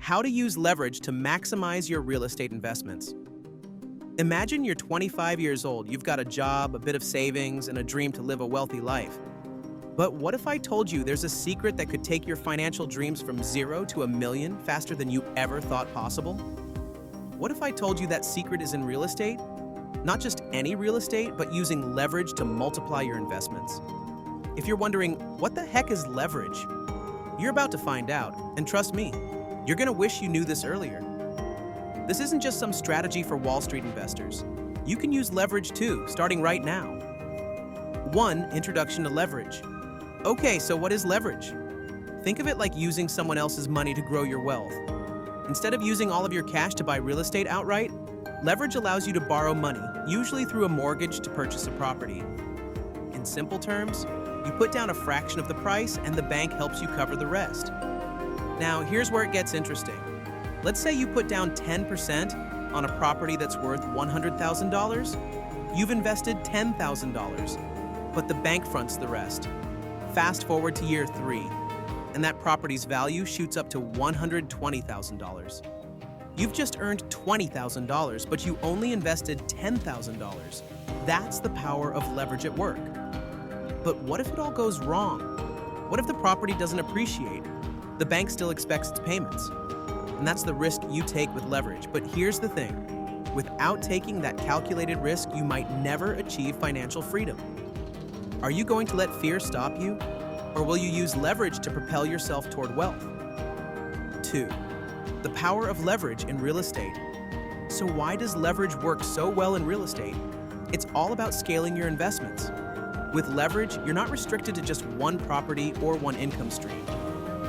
How to use leverage to maximize your real estate investments. Imagine you're 25 years old, you've got a job, a bit of savings, and a dream to live a wealthy life. But what if I told you there's a secret that could take your financial dreams from 0 to a million faster than you ever thought possible? What if I told you that secret is in real estate? Not just any real estate, but using leverage to multiply your investments. If you're wondering, what the heck is leverage? You're about to find out, and trust me, you're gonna wish you knew this earlier. This isn't just some strategy for Wall Street investors. You can use leverage too, starting right now. 1. Introduction to leverage. Okay, so what is leverage? Think of it like using someone else's money to grow your wealth. Instead of using all of your cash to buy real estate outright, leverage allows you to borrow money, usually through a mortgage, to purchase a property. In simple terms, you put down a fraction of the price and the bank helps you cover the rest. Now, here's where it gets interesting. Let's say you put down 10% on a property that's worth $100,000. You've invested $10,000, but the bank fronts the rest. Fast forward to year 3, and that property's value shoots up to $120,000. You've just earned $20,000, but you only invested $10,000. That's the power of leverage at work. But what if it all goes wrong? What if the property doesn't appreciate? The bank still expects its payments. And that's the risk you take with leverage. But here's the thing. Without taking that calculated risk, you might never achieve financial freedom. Are you going to let fear stop you? Or will you use leverage to propel yourself toward wealth? 2. The power of leverage in real estate. So why does leverage work so well in real estate? It's all about scaling your investments. With leverage, you're not restricted to just one property or one income stream.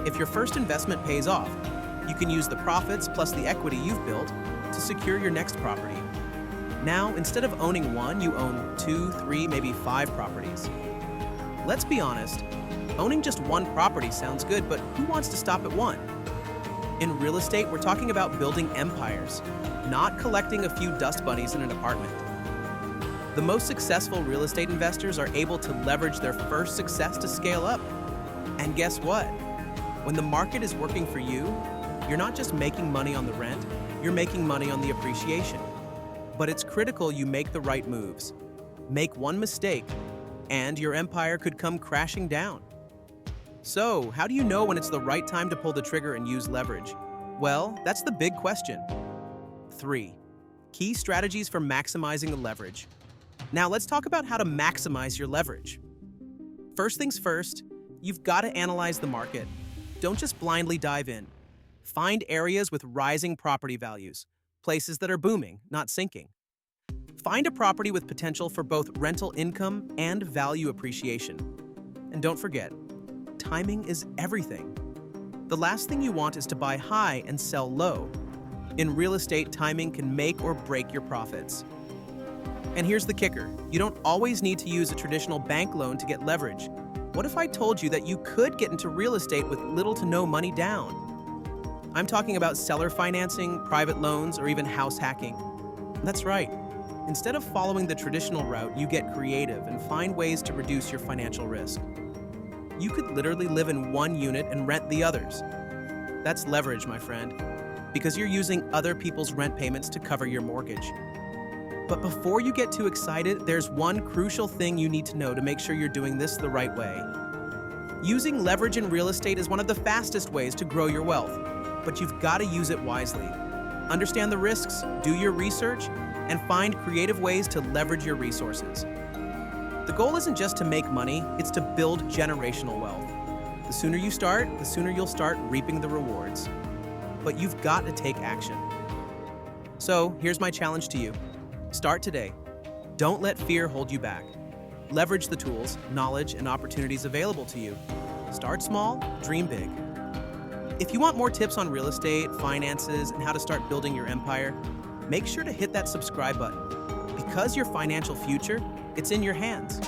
If your first investment pays off, you can use the profits plus the equity you've built to secure your next property. Now, instead of owning one, you own 2, 3, maybe 5 properties. Let's be honest, owning just one property sounds good, but who wants to stop at one? In real estate, we're talking about building empires, not collecting a few dust bunnies in an apartment. The most successful real estate investors are able to leverage their first success to scale up. And guess what? When the market is working for you, you're not just making money on the rent, you're making money on the appreciation. But it's critical you make the right moves. Make one mistake, and your empire could come crashing down. So, how do you know when it's the right time to pull the trigger and use leverage? Well, that's the big question. 3. Key strategies for maximizing the leverage. Now, let's talk about how to maximize your leverage. First things first, you've got to analyze the market. Don't just blindly dive in. Find areas with rising property values, places that are booming, not sinking. Find a property with potential for both rental income and value appreciation. And don't forget, timing is everything. The last thing you want is to buy high and sell low. In real estate, timing can make or break your profits. And here's the kicker. You don't always need to use a traditional bank loan to get leverage. What if I told you that you could get into real estate with little to no money down? I'm talking about seller financing, private loans, or even house hacking. That's right. Instead of following the traditional route, you get creative and find ways to reduce your financial risk. You could literally live in one unit and rent the others. That's leverage, my friend, because you're using other people's rent payments to cover your mortgage. But before you get too excited, there's one crucial thing you need to know to make sure you're doing this the right way. Using leverage in real estate is one of the fastest ways to grow your wealth, but you've got to use it wisely. Understand the risks, do your research, and find creative ways to leverage your resources. The goal isn't just to make money, it's to build generational wealth. The sooner you start, the sooner you'll start reaping the rewards. But you've got to take action. So here's my challenge to you. Start today. Don't let fear hold you back. Leverage the tools, knowledge, and opportunities available to you. Start small, dream big. If you want more tips on real estate, finances, and how to start building your empire, make sure to hit that subscribe button. Because your financial future, it's in your hands.